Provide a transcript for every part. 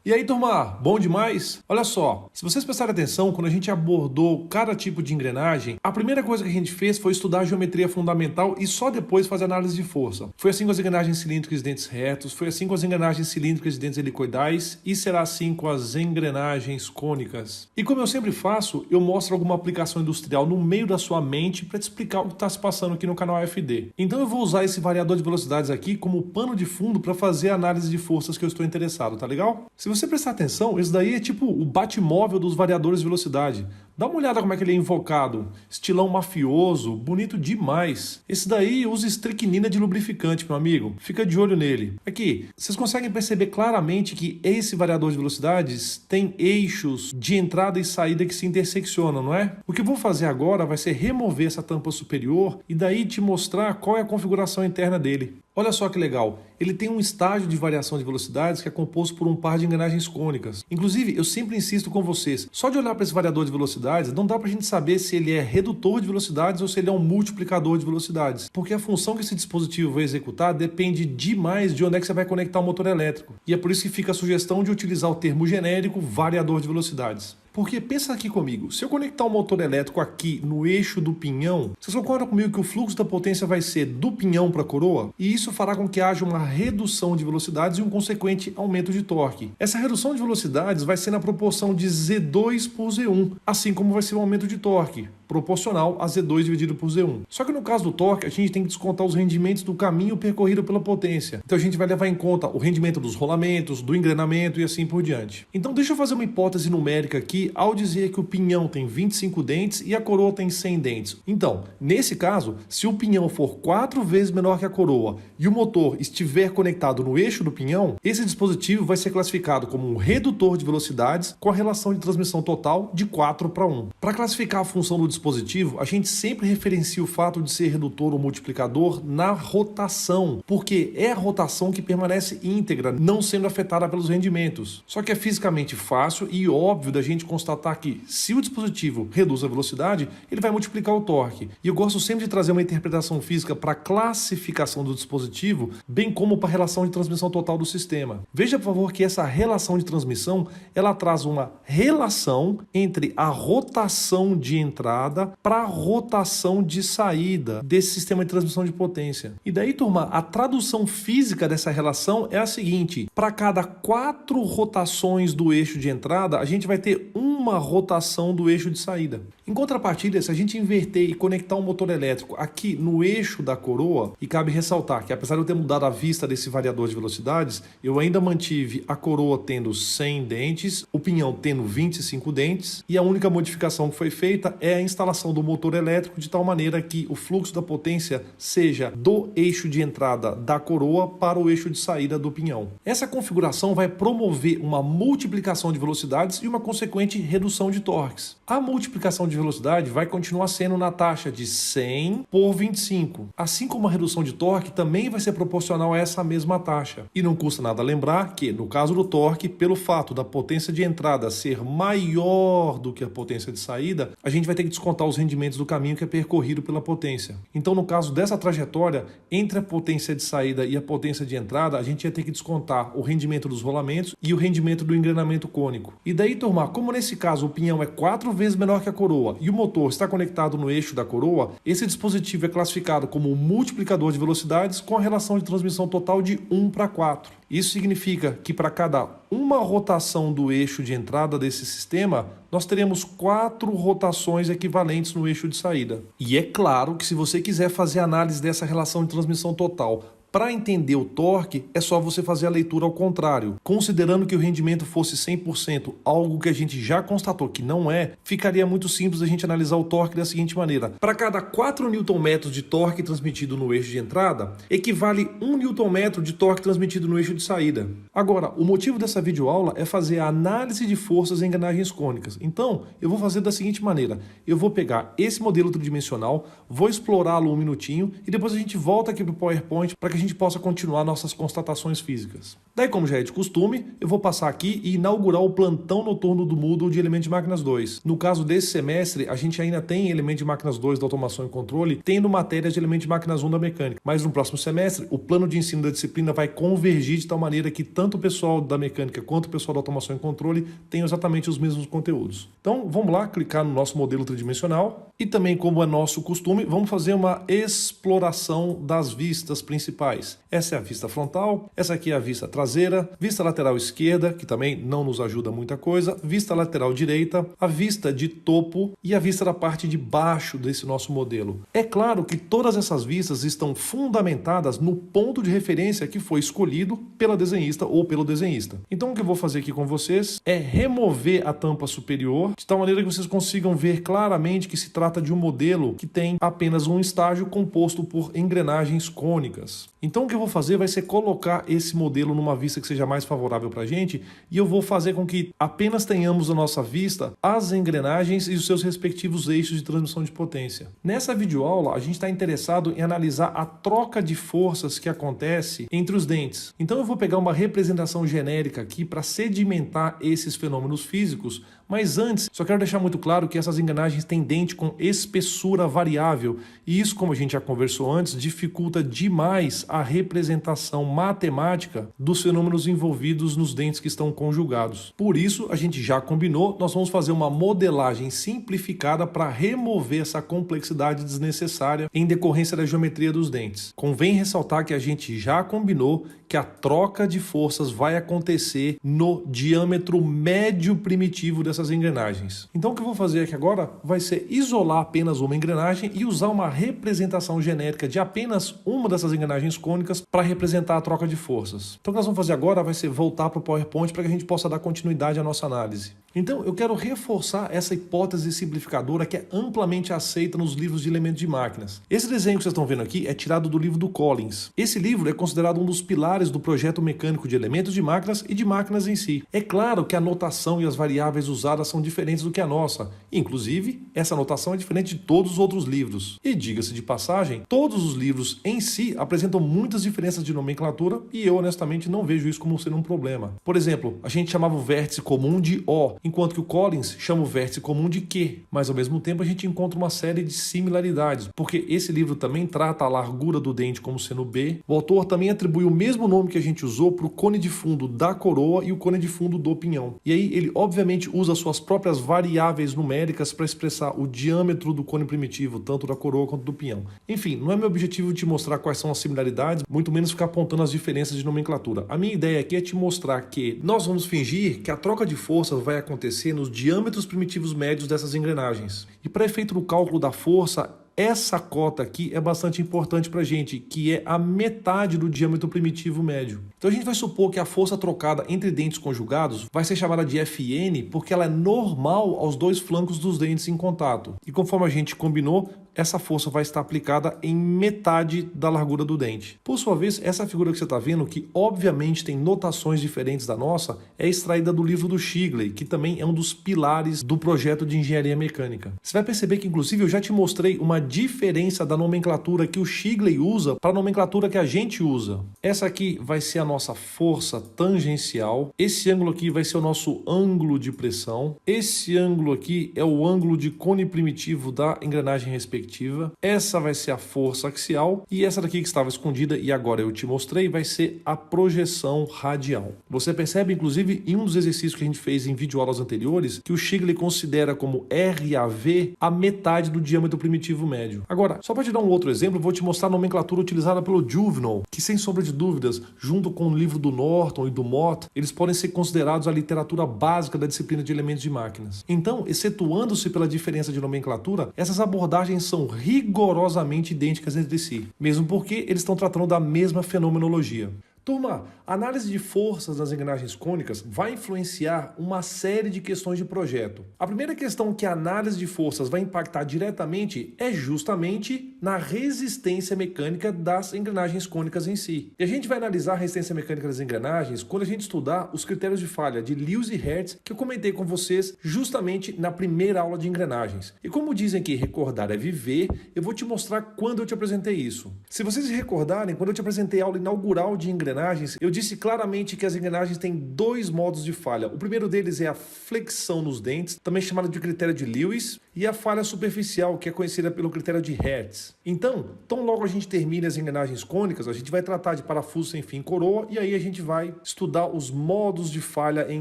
E aí, turma, bom demais? Olha só, se vocês prestarem atenção, quando a gente abordou cada tipo de engrenagem, a primeira coisa que a gente fez foi estudar a geometria fundamental e só depois fazer análise de força. Foi assim com as engrenagens cilíndricas de dentes retos, foi assim com as engrenagens cilíndricas de dentes helicoidais e será assim com as engrenagens cônicas. E como eu sempre faço, eu mostro alguma aplicação industrial no meio da sua mente para te explicar o que está se passando aqui no canal AFD. Então eu vou usar esse variador de velocidades aqui como pano de fundo para fazer a análise de forças que eu estou interessado, tá legal? Se você prestar atenção, isso daí é tipo o Batmóvel dos variadores de velocidade. Dá uma olhada como é que ele é invocado. Estilão mafioso, bonito demais. Esse daí usa estricnina de lubrificante, meu amigo. Fica de olho nele. Aqui, vocês conseguem perceber claramente que esse variador de velocidades tem eixos de entrada e saída que se interseccionam, não é? O que eu vou fazer agora vai ser remover essa tampa superior e daí te mostrar qual é a configuração interna dele. Olha só que legal, ele tem um estágio de variação de velocidades que é composto por um par de engrenagens cônicas. Inclusive, eu sempre insisto com vocês, só de olhar para esse variador de velocidades, não dá para a gente saber se ele é redutor de velocidades ou se ele é um multiplicador de velocidades. Porque a função que esse dispositivo vai executar depende demais de onde é que você vai conectar o motor elétrico. E é por isso que fica a sugestão de utilizar o termo genérico variador de velocidades. Porque pensa aqui comigo, se eu conectar o motor elétrico aqui no eixo do pinhão, vocês concordam comigo que o fluxo da potência vai ser do pinhão para a coroa? E isso fará com que haja uma redução de velocidades e um consequente aumento de torque. Essa redução de velocidades vai ser na proporção de Z2 por Z1, assim como vai ser o aumento de torque, proporcional a Z2 dividido por Z1. Só que no caso do torque, a gente tem que descontar os rendimentos do caminho percorrido pela potência. Então a gente vai levar em conta o rendimento dos rolamentos, do engrenamento e assim por diante. Então deixa eu fazer uma hipótese numérica aqui ao dizer que o pinhão tem 25 dentes e a coroa tem 100 dentes. Então, nesse caso, se o pinhão for 4 vezes menor que a coroa e o motor estiver conectado no eixo do pinhão, esse dispositivo vai ser classificado como um redutor de velocidades com a relação de transmissão total de 4 para 1. Para classificar a função do dispositivo, a gente sempre referencia o fato de ser redutor ou multiplicador na rotação, porque é a rotação que permanece íntegra, não sendo afetada pelos rendimentos. Só que é fisicamente fácil e óbvio da gente constatar que, se o dispositivo reduz a velocidade, ele vai multiplicar o torque. E eu gosto sempre de trazer uma interpretação física para a classificação do dispositivo, bem como para a relação de transmissão total do sistema. Veja, por favor, que essa relação de transmissão, ela traz uma relação entre a rotação de entrada para a rotação de saída desse sistema de transmissão de potência. E daí, turma, a tradução física dessa relação é a seguinte: para cada 4 rotações do eixo de entrada, a gente vai ter uma rotação do eixo de saída. Em contrapartida, se a gente inverter e conectar um motor elétrico aqui no eixo da coroa, e cabe ressaltar que apesar de eu ter mudado a vista desse variador de velocidades, eu ainda mantive a coroa tendo 100 dentes, o pinhão tendo 25 dentes, e a única modificação que foi feita é a instalação do motor elétrico de tal maneira que o fluxo da potência seja do eixo de entrada da coroa para o eixo de saída do pinhão. Essa configuração vai promover uma multiplicação de velocidades e uma consequente redução de torques. A multiplicação de velocidade vai continuar sendo na taxa de 100 por 25. Assim como a redução de torque também vai ser proporcional a essa mesma taxa. E não custa nada lembrar que, no caso do torque, pelo fato da potência de entrada ser maior do que a potência de saída, a gente vai ter que descontar os rendimentos do caminho que é percorrido pela potência. Então, no caso dessa trajetória, entre a potência de saída e a potência de entrada, a gente ia ter que descontar o rendimento dos rolamentos e o rendimento do engrenamento cônico. E daí, turma, como nesse caso o pinhão é 4 vezes menor que a coroa e o motor está conectado no eixo da coroa, esse dispositivo é classificado como um multiplicador de velocidades com a relação de transmissão total de 1 para 4. Isso significa que para cada uma rotação do eixo de entrada desse sistema, nós teremos 4 rotações equivalentes no eixo de saída. E é claro que se você quiser fazer análise dessa relação de transmissão total, para entender o torque, é só você fazer a leitura ao contrário. Considerando que o rendimento fosse 100%, algo que a gente já constatou que não é, ficaria muito simples a gente analisar o torque da seguinte maneira. Para cada 4 Nm de torque transmitido no eixo de entrada, equivale 1 Nm de torque transmitido no eixo de saída. Agora, o motivo dessa videoaula é fazer a análise de forças em engrenagens cônicas. Então, eu vou fazer da seguinte maneira. Eu vou pegar esse modelo tridimensional, vou explorá-lo um minutinho e depois a gente volta aqui para o PowerPoint para que a gente possa continuar nossas constatações físicas. Daí, como já é de costume, eu vou passar aqui e inaugurar o plantão noturno do Moodle de Elemento de Máquinas 2. No caso desse semestre, a gente ainda tem Elemento de Máquinas 2 da automação e controle, tendo matérias de Elemento de Máquinas 1 da mecânica. Mas no próximo semestre, o plano de ensino da disciplina vai convergir de tal maneira que tanto o pessoal da mecânica quanto o pessoal da automação e controle tenham exatamente os mesmos conteúdos. Então, vamos lá, clicar no nosso modelo tridimensional e também, como é nosso costume, vamos fazer uma exploração das vistas principais. Essa é a vista frontal, essa aqui é a vista traseira, vista lateral esquerda, que também não nos ajuda muita coisa, vista lateral direita, a vista de topo e a vista da parte de baixo desse nosso modelo. É claro que todas essas vistas estão fundamentadas no ponto de referência que foi escolhido pela desenhista ou pelo desenhista. Então o que eu vou fazer aqui com vocês é remover a tampa superior, de tal maneira que vocês consigam ver claramente que se trata de um modelo que tem apenas um estágio composto por engrenagens cônicas. Então o que eu vou fazer vai ser colocar esse modelo numa vista que seja mais favorável para a gente e eu vou fazer com que apenas tenhamos na nossa vista as engrenagens e os seus respectivos eixos de transmissão de potência. Nessa videoaula, a gente está interessado em analisar a troca de forças que acontece entre os dentes. Então eu vou pegar uma representação genérica aqui para sedimentar esses fenômenos físicos, mas antes, só quero deixar muito claro que essas engrenagens têm dente com espessura variável e isso, como a gente já conversou antes, dificulta demais a representação matemática dos fenômenos envolvidos nos dentes que estão conjugados. Por isso, a gente já combinou, nós vamos fazer uma modelagem simplificada para remover essa complexidade desnecessária em decorrência da geometria dos dentes. Convém ressaltar que a gente já combinou que a troca de forças vai acontecer no diâmetro médio primitivo dessas engrenagens. Então o que eu vou fazer aqui agora vai ser isolar apenas uma engrenagem e usar uma representação genérica de apenas uma dessas engrenagens cônicas para representar a troca de forças. Então o que nós vamos fazer agora vai ser voltar para o PowerPoint para que a gente possa dar continuidade à nossa análise. Então eu quero reforçar essa hipótese simplificadora que é amplamente aceita nos livros de elementos de máquinas. Esse desenho que vocês estão vendo aqui é tirado do livro do Collins. Esse livro é considerado um dos pilares do projeto mecânico de elementos de máquinas e de máquinas em si. É claro que a notação e as variáveis usadas são diferentes do que a nossa. Inclusive, essa notação é diferente de todos os outros livros. E diga-se de passagem, todos os livros em si apresentam muitas diferenças de nomenclatura e eu honestamente não vejo isso como sendo um problema. Por exemplo, a gente chamava o vértice comum de O, enquanto que o Collins chama o vértice comum de Q. Mas ao mesmo tempo a gente encontra uma série de similaridades, porque esse livro também trata a largura do dente como sendo B. O autor também atribui o mesmo nome que a gente usou para o cone de fundo da coroa e o cone de fundo do pinhão. E aí ele obviamente usa suas próprias variáveis numéricas para expressar o diâmetro do cone primitivo, tanto da coroa quanto do pinhão. Enfim, não é meu objetivo te mostrar quais são as similaridades, muito menos ficar apontando as diferenças de nomenclatura. A minha ideia aqui é te mostrar que nós vamos fingir que a troca de forças vai acontecer nos diâmetros primitivos médios dessas engrenagens. E para efeito do cálculo da força, essa cota aqui é bastante importante para a gente, que é a metade do diâmetro primitivo médio. Então a gente vai supor que a força trocada entre dentes conjugados vai ser chamada de Fn porque ela é normal aos dois flancos dos dentes em contato. E conforme a gente combinou, essa força vai estar aplicada em metade da largura do dente. Por sua vez, essa figura que você está vendo, que obviamente tem notações diferentes da nossa, é extraída do livro do Shigley, que também é um dos pilares do projeto de engenharia mecânica. Você vai perceber que, inclusive, eu já te mostrei uma diferença da nomenclatura que o Shigley usa para a nomenclatura que a gente usa. Essa aqui vai ser a nossa força tangencial, esse ângulo aqui vai ser o nosso ângulo de pressão, esse ângulo aqui é o ângulo de cone primitivo da engrenagem respectiva, essa vai ser a força axial e essa daqui que estava escondida e agora eu te mostrei vai ser a projeção radial. Você percebe, inclusive, em um dos exercícios que a gente fez em videoaulas anteriores, que o Shigley considera como RAV a metade do diâmetro primitivo médio. Agora, só para te dar um outro exemplo, eu vou te mostrar a nomenclatura utilizada pelo Juvenal, que sem sombra de dúvidas, junto com o livro do Norton e do Mott, eles podem ser considerados a literatura básica da disciplina de elementos de máquinas. Então, excetuando-se pela diferença de nomenclatura, essas abordagens são rigorosamente idênticas entre si, mesmo porque eles estão tratando da mesma fenomenologia. Turma, a análise de forças nas engrenagens cônicas vai influenciar uma série de questões de projeto. A primeira questão que a análise de forças vai impactar diretamente é justamente na resistência mecânica das engrenagens cônicas em si. E a gente vai analisar a resistência mecânica das engrenagens quando a gente estudar os critérios de falha de Lewis e Hertz que eu comentei com vocês justamente na primeira aula de engrenagens. E como dizem que recordar é viver, eu vou te mostrar quando eu te apresentei isso. Se vocês se recordarem, quando eu te apresentei a aula inaugural de engrenagens, eu disse claramente que as engrenagens têm dois modos de falha. O primeiro deles é a flexão nos dentes, também chamado de critério de Lewis, e a falha superficial, que é conhecida pelo critério de Hertz. Então, tão logo a gente termine as engrenagens cônicas, a gente vai tratar de parafuso sem fim coroa, e aí a gente vai estudar os modos de falha em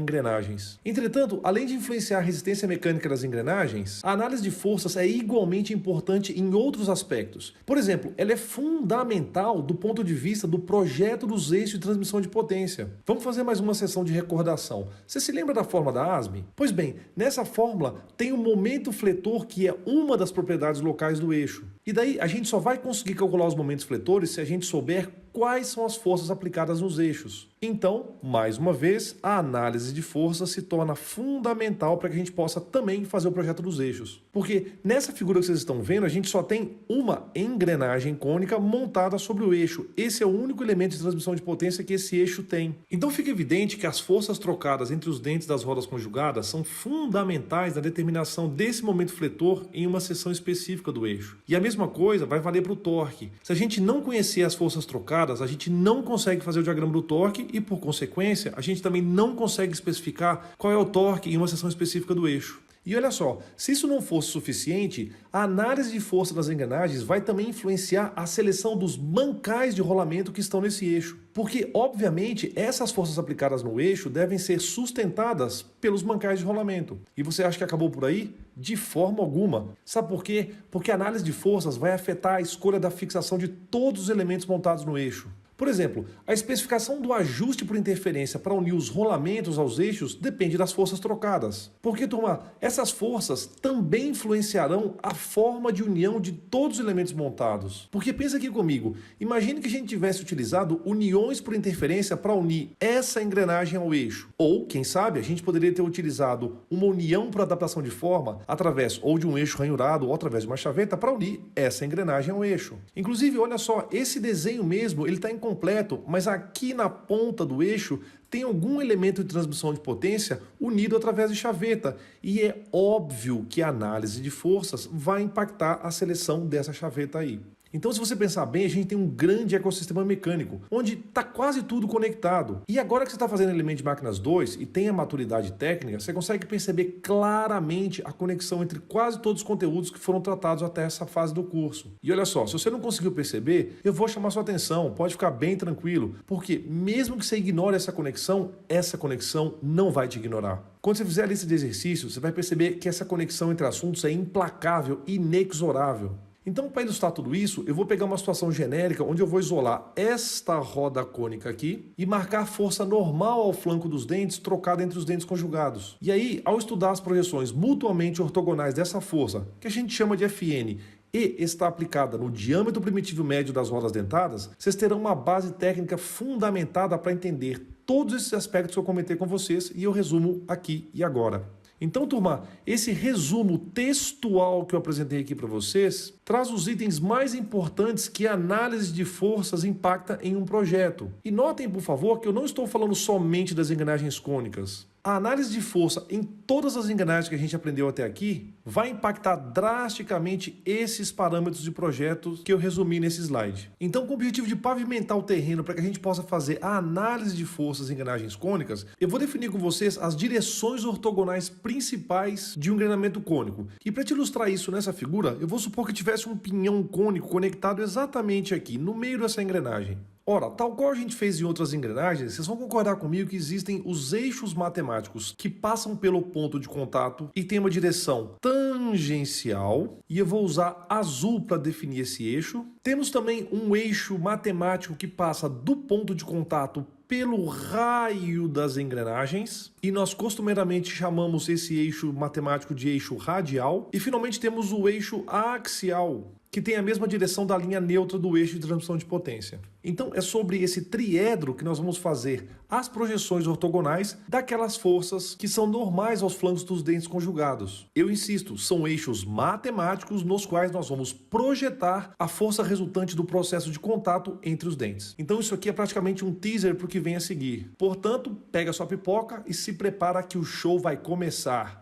engrenagens. Entretanto, além de influenciar a resistência mecânica das engrenagens, a análise de forças é igualmente importante em outros aspectos. Por exemplo, ela é fundamental do ponto de vista do projeto dos eixos de transmissão de potência. Vamos fazer mais uma sessão de recordação. Você se lembra da fórmula da ASME? Pois bem, nessa fórmula tem o momento fletor, que é uma das propriedades locais do eixo. E daí a gente só vai conseguir calcular os momentos fletores se a gente souber quais são as forças aplicadas nos eixos. Então, mais uma vez, a análise de forças se torna fundamental para que a gente possa também fazer o projeto dos eixos. Porque nessa figura que vocês estão vendo, a gente só tem uma engrenagem cônica montada sobre o eixo. Esse é o único elemento de transmissão de potência que esse eixo tem. Então fica evidente que as forças trocadas entre os dentes das rodas conjugadas são fundamentais na determinação desse momento fletor em uma seção específica do eixo. E a mesma coisa vai valer para o torque. Se a gente não conhecer as forças trocadas, a gente não consegue fazer o diagrama do torque e, por consequência, a gente também não consegue especificar qual é o torque em uma seção específica do eixo. E olha só, se isso não fosse suficiente, a análise de força das engrenagens vai também influenciar a seleção dos bancais de rolamento que estão nesse eixo. Porque, obviamente, essas forças aplicadas no eixo devem ser sustentadas pelos bancais de rolamento. E você acha que acabou por aí? De forma alguma. Sabe por quê? Porque a análise de forças vai afetar a escolha da fixação de todos os elementos montados no eixo. Por exemplo, a especificação do ajuste por interferência para unir os rolamentos aos eixos depende das forças trocadas. Porque, turma, essas forças também influenciarão a forma de união de todos os elementos montados. Porque pensa aqui comigo, imagine que a gente tivesse utilizado uniões por interferência para unir essa engrenagem ao eixo. Ou, quem sabe, a gente poderia ter utilizado uma união por adaptação de forma através ou de um eixo ranhurado ou através de uma chaveta para unir essa engrenagem ao eixo. Inclusive, olha só, esse desenho mesmo, ele está incompleto, mas aqui na ponta do eixo tem algum elemento de transmissão de potência unido através de chaveta. E é óbvio que a análise de forças vai impactar a seleção dessa chaveta aí. Então, se você pensar bem, a gente tem um grande ecossistema mecânico, onde está quase tudo conectado. E agora que você está fazendo Elemento de Máquinas 2 e tem a maturidade técnica, você consegue perceber claramente a conexão entre quase todos os conteúdos que foram tratados até essa fase do curso. E olha só, se você não conseguiu perceber, eu vou chamar sua atenção, pode ficar bem tranquilo, porque mesmo que você ignore essa conexão não vai te ignorar. Quando você fizer a lista de exercícios, você vai perceber que essa conexão entre assuntos é implacável e inexorável. Então, para ilustrar tudo isso, eu vou pegar uma situação genérica onde eu vou isolar esta roda cônica aqui e marcar força normal ao flanco dos dentes trocada entre os dentes conjugados. E aí, ao estudar as projeções mutuamente ortogonais dessa força, que a gente chama de Fn, e está aplicada no diâmetro primitivo médio das rodas dentadas, vocês terão uma base técnica fundamentada para entender todos esses aspectos que eu comentei com vocês e eu resumo aqui e agora. Então, turma, esse resumo textual que eu apresentei aqui para vocês traz os itens mais importantes que a análise de forças impacta em um projeto. E notem, por favor, que eu não estou falando somente das engrenagens cônicas. A análise de força em todas as engrenagens que a gente aprendeu até aqui vai impactar drasticamente esses parâmetros de projeto que eu resumi nesse slide. Então, com o objetivo de pavimentar o terreno para que a gente possa fazer a análise de forças em engrenagens cônicas, eu vou definir com vocês as direções ortogonais principais de um engrenamento cônico. E para te ilustrar isso nessa figura, eu vou supor que tivesse um pinhão cônico conectado exatamente aqui, no meio dessa engrenagem. Ora, tal qual a gente fez em outras engrenagens, vocês vão concordar comigo que existem os eixos matemáticos que passam pelo ponto de contato e tem uma direção tangencial, e eu vou usar azul para definir esse eixo. Temos também um eixo matemático que passa do ponto de contato pelo raio das engrenagens, e nós costumeiramente chamamos esse eixo matemático de eixo radial. E finalmente temos o eixo axial, que tem a mesma direção da linha neutra do eixo de transmissão de potência. Então é sobre esse triedro que nós vamos fazer as projeções ortogonais daquelas forças que são normais aos flancos dos dentes conjugados. Eu insisto, são eixos matemáticos nos quais nós vamos projetar a força resultante do processo de contato entre os dentes. Então isso aqui é praticamente um teaser para o que vem a seguir. Portanto, pega sua pipoca e se prepara que o show vai começar.